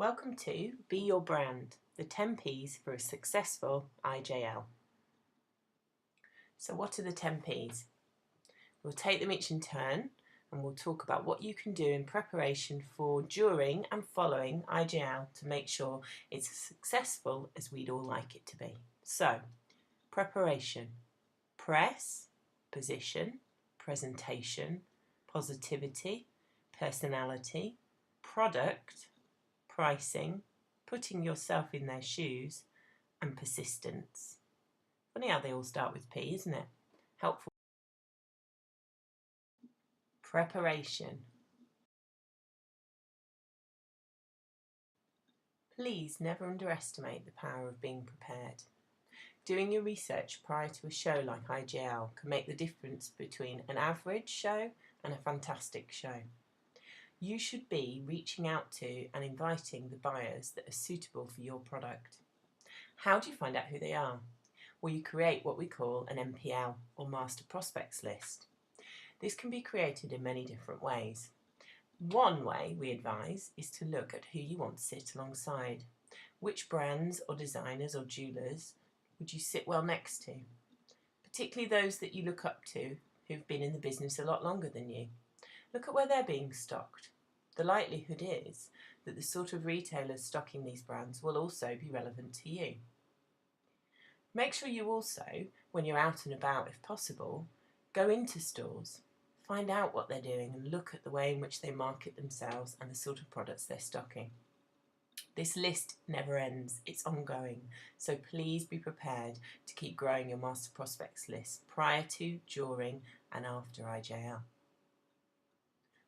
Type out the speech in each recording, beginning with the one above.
Welcome to Be Your Brand, the 10 Ps for a successful IJL. So what are the 10 Ps? We'll take them each in turn and we'll talk about what you can do in preparation for, during and following IJL to make sure it's as successful as we'd all like it to be. So, preparation, press, position, presentation, positivity, personality, product, pricing, putting yourself in their shoes, and persistence. Funny how they all start with P, isn't it? Helpful. Preparation. Please never underestimate the power of being prepared. Doing your research prior to a show like IJL can make the difference between an average show and a fantastic show. You should be reaching out to and inviting the buyers that are suitable for your product. How do you find out who they are? Well, you create what we call an MPL, or Master Prospects List. This can be created in many different ways. One way we advise is to look at who you want to sit alongside. Which brands or designers or jewellers would you sit well next to? Particularly those that you look up to who've been in the business a lot longer than you. Look at where they're being stocked. The likelihood is that the sort of retailers stocking these brands will also be relevant to you. Make sure you also, when you're out and about if possible, go into stores, find out what they're doing and look at the way in which they market themselves and the sort of products they're stocking. This list never ends, it's ongoing, so please be prepared to keep growing your Master Prospects list prior to, during and after IJL.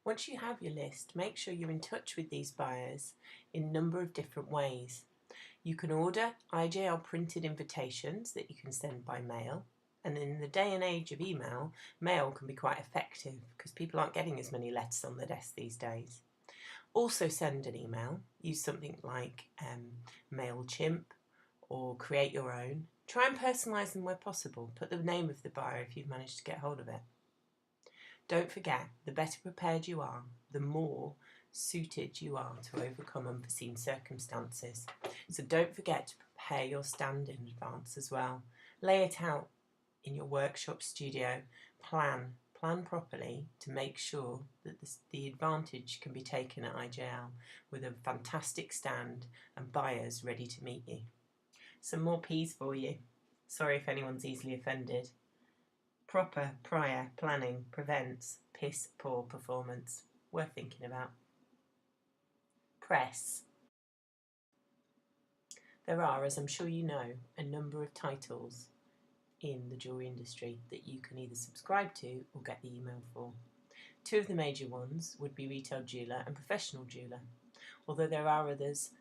Once you have your list, make sure you're in touch with these buyers in a number of different ways. You can order IJL printed invitations that you can send by mail, and in the day and age of email, mail can be quite effective because people aren't getting as many letters on their desk these days. Also send an email, use something like MailChimp or create your own. Try and personalise them where possible, put the name of the buyer if you've managed to get hold of it. Don't forget, the better prepared you are, the more suited you are to overcome unforeseen circumstances. So don't forget to prepare your stand in advance as well. Lay it out in your workshop studio. Plan properly to make sure that the advantage can be taken at IJL with a fantastic stand and buyers ready to meet you. Some more P's for you. Sorry if anyone's easily offended. Proper prior planning prevents piss poor performance. Worth thinking about. Press. There are, as I'm sure you know, a number of titles in the jewellery industry that you can either subscribe to or get the email for. Two of the major ones would be Retail Jeweller and Professional Jeweller, although there are others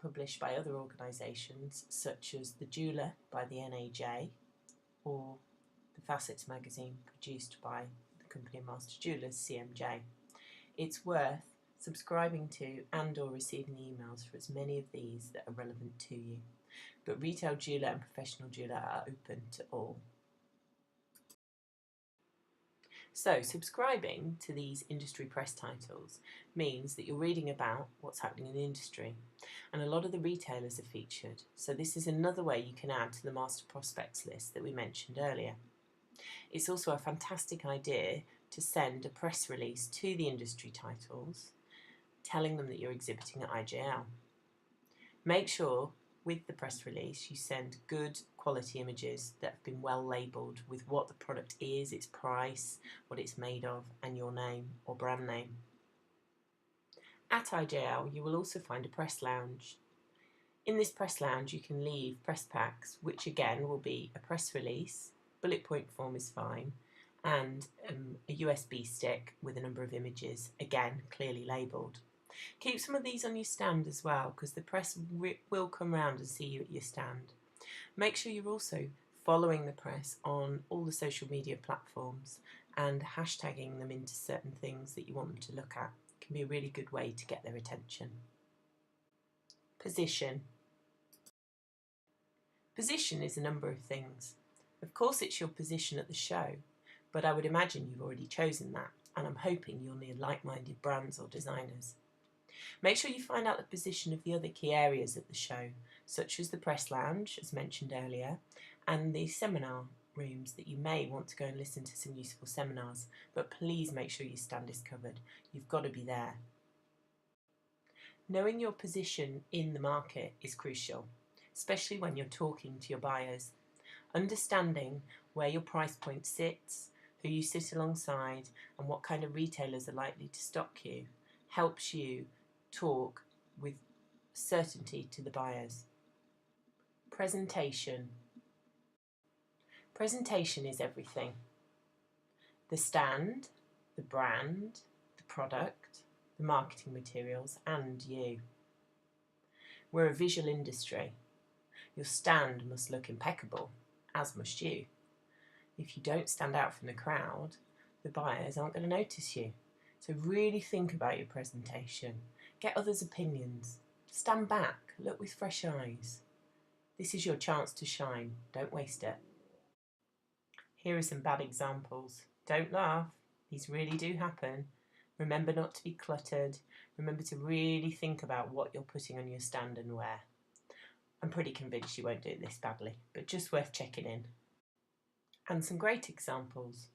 published by other organisations such as The Jeweller by the NAJ or the Facets magazine produced by the company Master Jewellers, CMJ. It's worth subscribing to and or receiving the emails for as many of these that are relevant to you. But Retail Jeweller and Professional Jeweller are open to all. So subscribing to these industry press titles means that you're reading about what's happening in the industry, and a lot of the retailers are featured. So this is another way you can add to the Master Prospects list that we mentioned earlier. It's also a fantastic idea to send a press release to the industry titles telling them that you're exhibiting at IJL. Make sure with the press release you send good quality images that have been well labelled with what the product is, its price, what it's made of and your name or brand name. At IJL you will also find a press lounge. In this press lounge you can leave press packs, which again will be a press release, bullet point form is fine, and a USB stick with a number of images, again clearly labelled. Keep some of these on your stand as well because the press will come round and see you at your stand. Make sure you're also following the press on all the social media platforms and hashtagging them into certain things that you want them to look at. It can be a really good way to get their attention. Position. Position is a number of things. Of course it's your position at the show, but I would imagine you've already chosen that, and I'm hoping you'll need like-minded brands or designers. Make sure you find out the position of the other key areas at the show, such as the press lounge, as mentioned earlier, and the seminar rooms that you may want to go and listen to some useful seminars, but please make sure your stand is covered. You've got to be there. Knowing your position in the market is crucial, especially when you're talking to your buyers. Understanding where your price point sits, who you sit alongside, and what kind of retailers are likely to stock you helps you talk with certainty to the buyers. Presentation. Presentation is everything. The stand, the brand, the product, the marketing materials, and you. We're a visual industry. Your stand must look impeccable, as must you. If you don't stand out from the crowd, the buyers aren't going to notice you. So really think about your presentation. Get others' opinions. Stand back, look with fresh eyes. This is your chance to shine. Don't waste it. Here are some bad examples. Don't laugh. These really do happen. Remember not to be cluttered. Remember to really think about what you're putting on your stand and where. I'm pretty convinced you won't do it this badly, but just worth checking in. And some great examples.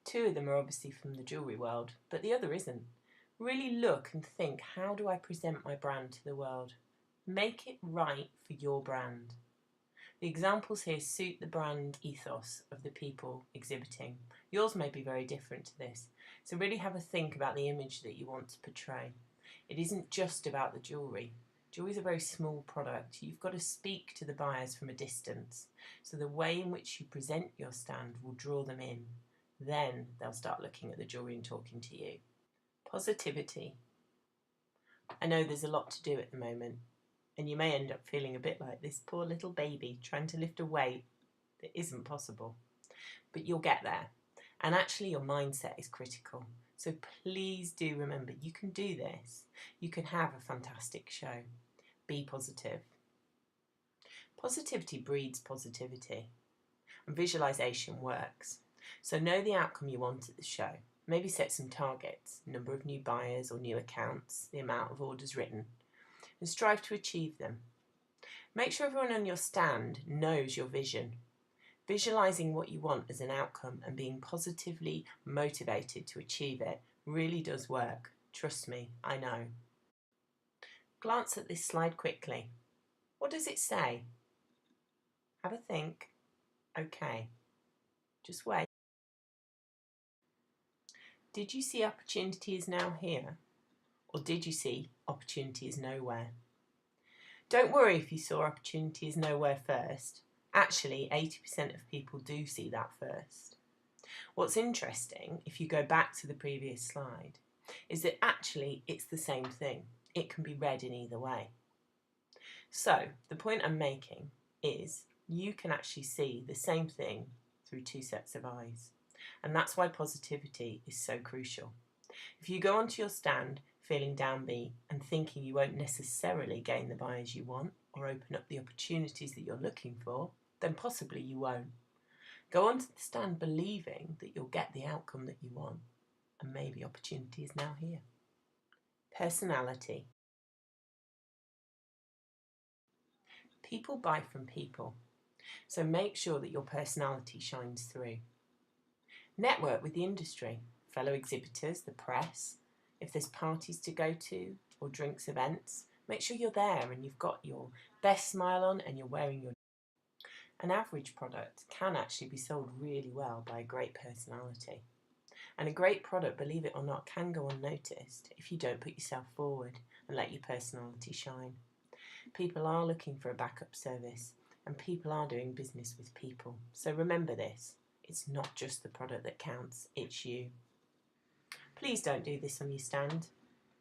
2 of them are obviously from the jewellery world, but the other isn't. Really look and think, how do I present my brand to the world? Make it right for your brand. The examples here suit the brand ethos of the people exhibiting. Yours may be very different to this, so really have a think about the image that you want to portray. It isn't just about the jewellery. Jewellery is a very small product. You've got to speak to the buyers from a distance, so the way in which you present your stand will draw them in. Then they'll start looking at the jewellery and talking to you. Positivity. I know there's a lot to do at the moment, and you may end up feeling a bit like this poor little baby trying to lift a weight that isn't possible. But you'll get there. And actually your mindset is critical. So please do remember, you can do this. You can have a fantastic show. Be positive. Positivity breeds positivity. And visualization works. So know the outcome you want at the show. Maybe set some targets, number of new buyers or new accounts, the amount of orders written, and strive to achieve them. Make sure everyone on your stand knows your vision. Visualizing what you want as an outcome and being positively motivated to achieve it really does work. Trust me, I know. Glance at this slide quickly. What does it say? Have a think. Okay. Just wait. Did you see opportunity is now here? Or did you see opportunity is nowhere? Don't worry if you saw opportunity is nowhere first. Actually, 80% of people do see that first. What's interesting, if you go back to the previous slide, is that actually it's the same thing. It can be read in either way. So, the point I'm making is you can actually see the same thing through 2 sets of eyes. And that's why positivity is so crucial. If you go onto your stand feeling downbeat and thinking you won't necessarily gain the buyers you want or open up the opportunities that you're looking for, then possibly you won't. Go onto the stand believing that you'll get the outcome that you want, and maybe opportunity is now here. Personality. People buy from people, so make sure that your personality shines through. Network with the industry, fellow exhibitors, the press. If there's parties to go to or drinks events, make sure you're there and you've got your best smile on and you're wearing your... An average product can actually be sold really well by a great personality. And a great product, believe it or not, can go unnoticed if you don't put yourself forward and let your personality shine. People are looking for a backup service and people are doing business with people. So remember this, it's not just the product that counts, it's you. Please don't do this on your stand.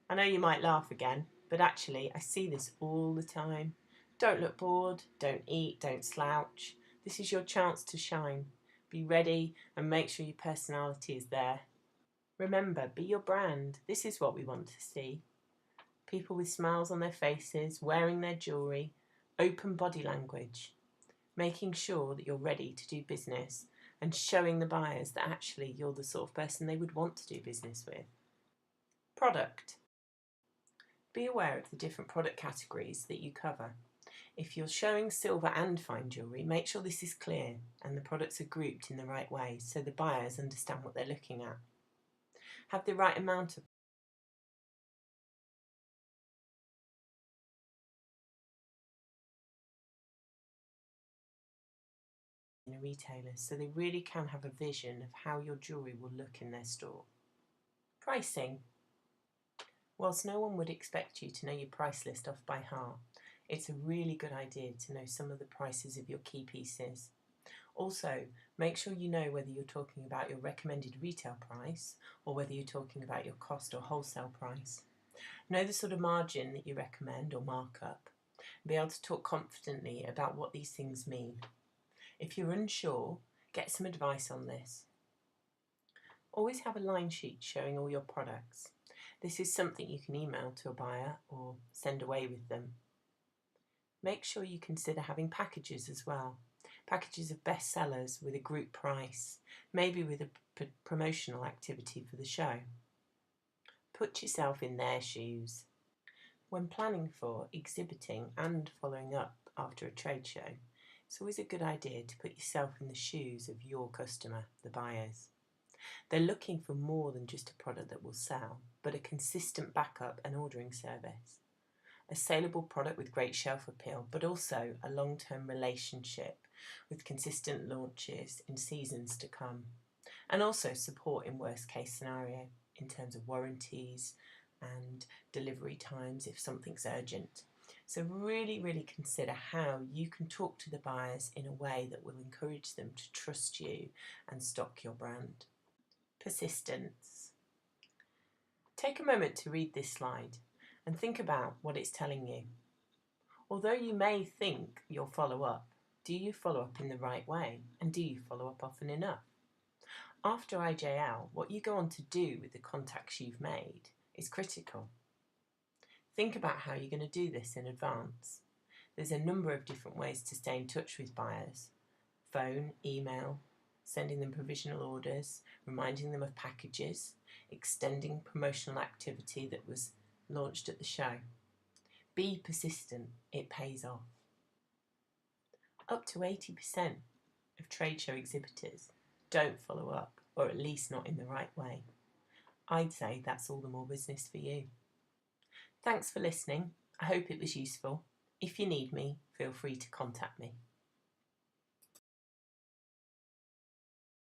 I know you might laugh again, but actually I see this all the time. Don't look bored, don't eat, don't slouch. This is your chance to shine. Be ready and make sure your personality is there. Remember, be your brand. This is what we want to see. People with smiles on their faces, wearing their jewellery, open body language, making sure that you're ready to do business and showing the buyers that actually you're the sort of person they would want to do business with. Product. Be aware of the different product categories that you cover. If you're showing silver and fine jewellery, make sure this is clear and the products are grouped in the right way so the buyers understand what they're looking at. Have the right amount of retailers so they really can have a vision of how your jewellery will look in their store. Pricing. Whilst no one would expect you to know your price list off by heart, it's a really good idea to know some of the prices of your key pieces. Also, make sure you know whether you're talking about your recommended retail price or whether you're talking about your cost or wholesale price. Know the sort of margin that you recommend or markup, and be able to talk confidently about what these things mean. If you're unsure, get some advice on this. Always have a line sheet showing all your products. This is something you can email to a buyer or send away with them. Make sure you consider having packages as well. Packages of bestsellers with a group price, maybe with a promotional activity for the show. Put yourself in their shoes. When planning for, exhibiting and following up after a trade show, it's always a good idea to put yourself in the shoes of your customer, the buyers. They're looking for more than just a product that will sell, but a consistent backup and ordering service. A saleable product with great shelf appeal, but also a long-term relationship with consistent launches in seasons to come. And also support in worst case scenario in terms of warranties and delivery times if something's urgent. So really consider how you can talk to the buyers in a way that will encourage them to trust you and stock your brand. Persistence. Take a moment to read this slide and think about what it's telling you. Although you may think you'll follow up, do you follow up in the right way? And do you follow up often enough? After IJL, what you go on to do with the contacts you've made is critical. Think about how you're going to do this in advance. There's a number of different ways to stay in touch with buyers. Phone, email, sending them provisional orders, reminding them of packages, extending promotional activity that was launched at the show. Be persistent, it pays off. Up to 80% of trade show exhibitors don't follow up, or at least not in the right way. I'd say that's all the more business for you. Thanks for listening. I hope it was useful. If you need me, feel free to contact me.